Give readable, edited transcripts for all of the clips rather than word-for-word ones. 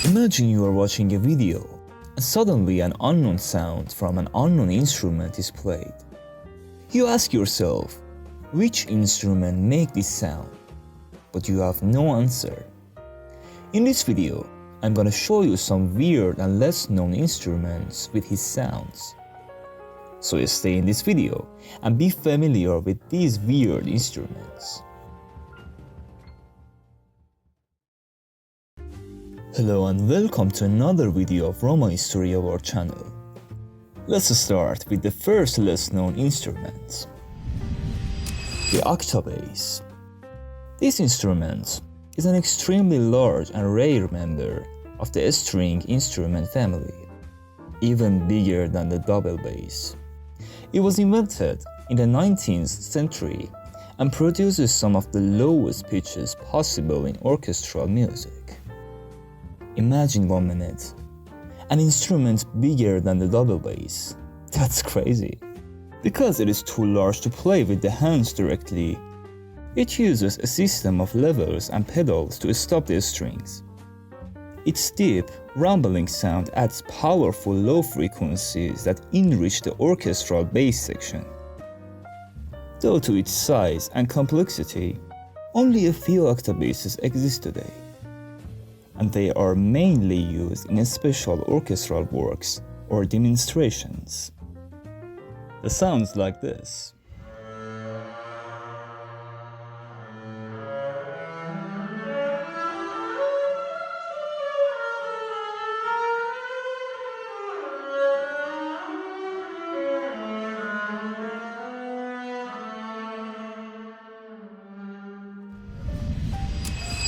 Imagine you are watching a video and suddenly an unknown sound from an unknown instrument is played. You ask yourself, which instrument make this sound? But you have no answer. In this video, I'm gonna show you some weird and less known instruments with his sounds. So you stay in this video and be familiar with these weird instruments. Hello and welcome to another video of Roma History of our channel. Let's start with the first less known instrument, the octabass. This instrument is an extremely large and rare member of the string instrument family, even bigger than the double bass. It was invented in the 19th century and produces some of the lowest pitches possible in orchestral music. Imagine 1 minute, an instrument bigger than the double bass. That's crazy. Because it is too large to play with the hands directly, it uses a system of levers and pedals to stop the strings. Its deep, rumbling sound adds powerful low frequencies that enrich the orchestral bass section. Due to its size and complexity, only a few octabasses exist today, and they are mainly used in special orchestral works or demonstrations. The sounds like this.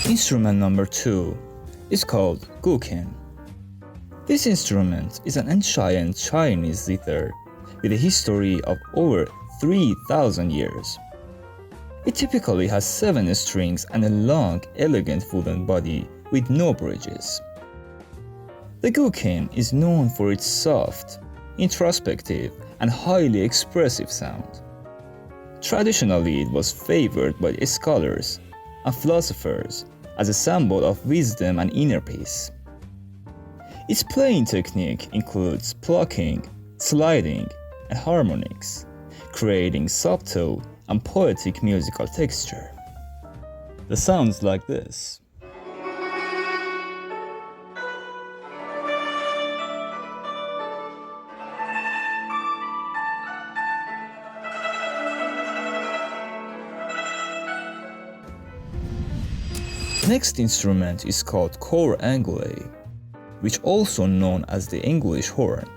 Instrument number 2 is called guqin. This instrument is an ancient Chinese zither with a history of over 3,000 years. It typically has 7 strings and a long, elegant wooden body with no bridges. The guqin is known for its soft, introspective, and highly expressive sound. Traditionally, it was favored by scholars and philosophers as a symbol of wisdom and inner peace. Its playing technique includes plucking, sliding, and harmonics, creating subtle and poetic musical texture. The sounds like this. Next instrument is called cor anglais, which also known as the English horn,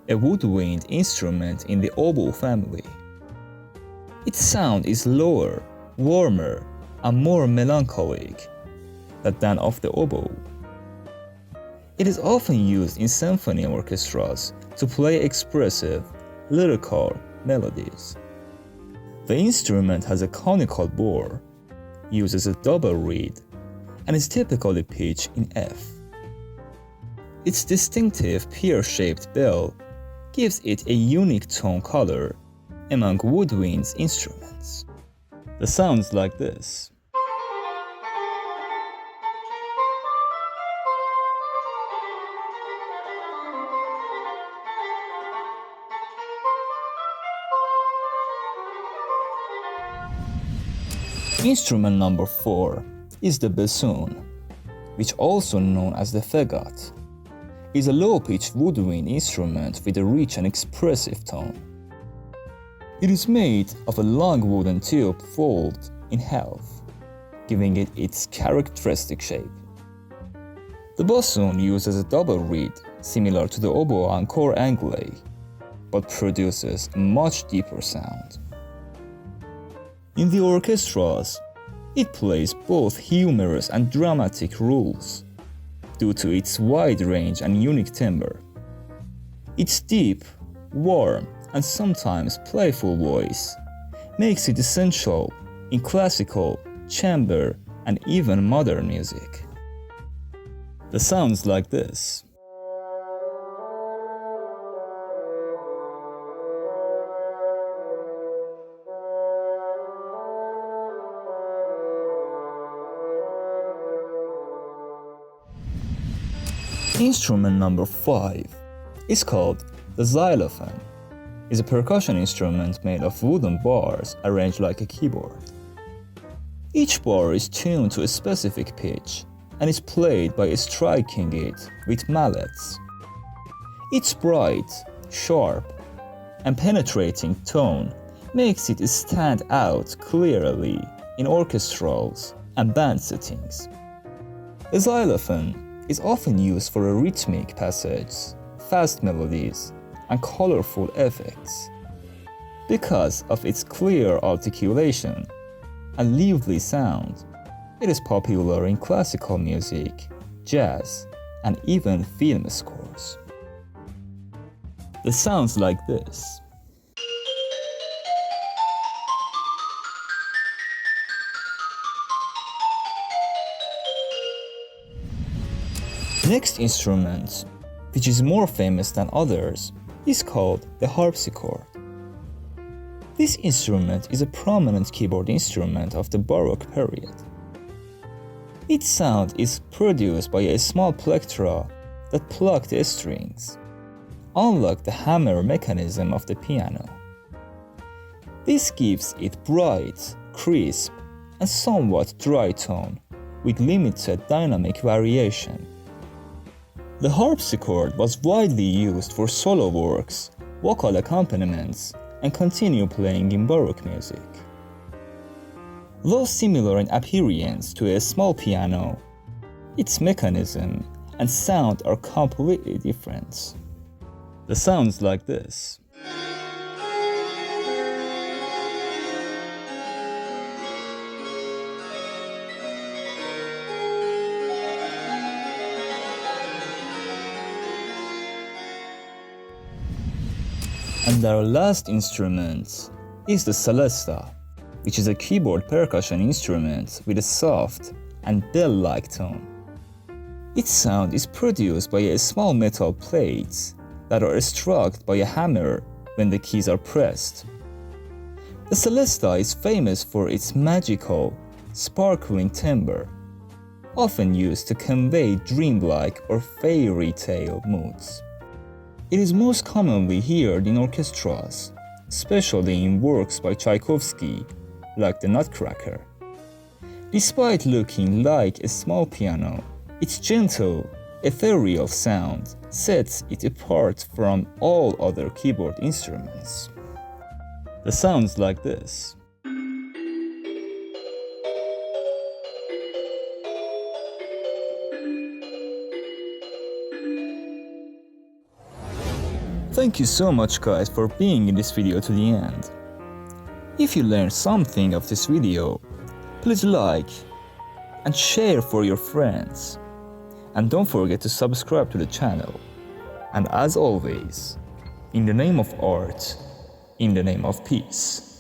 a woodwind instrument in the oboe family. Its sound is lower, warmer, and more melancholic than that of the oboe. It is often used in symphony orchestras to play expressive, lyrical melodies. The instrument has a conical bore, uses a double reed, and is typically pitched in F. Its distinctive pear-shaped bell gives it a unique tone color among woodwind instruments. The sounds like this. Instrument number 4 is the bassoon, which also known as the fagot, is a low-pitched woodwind instrument with a rich and expressive tone. It is made of a long wooden tube folded in half, giving it its characteristic shape. The bassoon uses a double reed similar to the oboe and cor anglais, but produces a much deeper sound. In the orchestras, it plays both humorous and dramatic roles due to its wide range and unique timbre. Its deep, warm, and sometimes playful voice makes it essential in classical, chamber, and even modern music. The sounds like this. Instrument number 5 is called the xylophone. It's a percussion instrument made of wooden bars arranged like a keyboard. Each bar is tuned to a specific pitch and is played by striking it with mallets. Its bright, sharp, and penetrating tone makes it stand out clearly in orchestrals and band settings. A xylophone is often used for rhythmic passages, fast melodies, and colorful effects. Because of its clear articulation and lively sound, it is popular in classical music, jazz, and even film scores. It sounds like this. Next instrument, which is more famous than others, is called the harpsichord. This instrument is a prominent keyboard instrument of the Baroque period. Its sound is produced by a small plectra that pluck the strings, unlike the hammer mechanism of the piano. This gives it bright, crisp, and somewhat dry tone with limited dynamic variation. The harpsichord was widely used for solo works, vocal accompaniments, and continue playing in Baroque music. Though similar in appearance to a small piano, its mechanism and sound are completely different. The sounds like this. And our last instrument is the Celesta, which is a keyboard percussion instrument with a soft and bell-like tone. Its sound is produced by a small metal plates that are struck by a hammer when the keys are pressed. The Celesta is famous for its magical, sparkling timbre, often used to convey dreamlike or fairy tale moods. It is most commonly heard in orchestras, especially in works by Tchaikovsky, like the Nutcracker. Despite looking like a small piano, its gentle, ethereal sound sets it apart from all other keyboard instruments. The sounds like this. Thank you so much guys for being in this video to the end. If you learned something of this video, please like and share for your friends. And don't forget to subscribe to the channel. And as always, in the name of art, in the name of peace.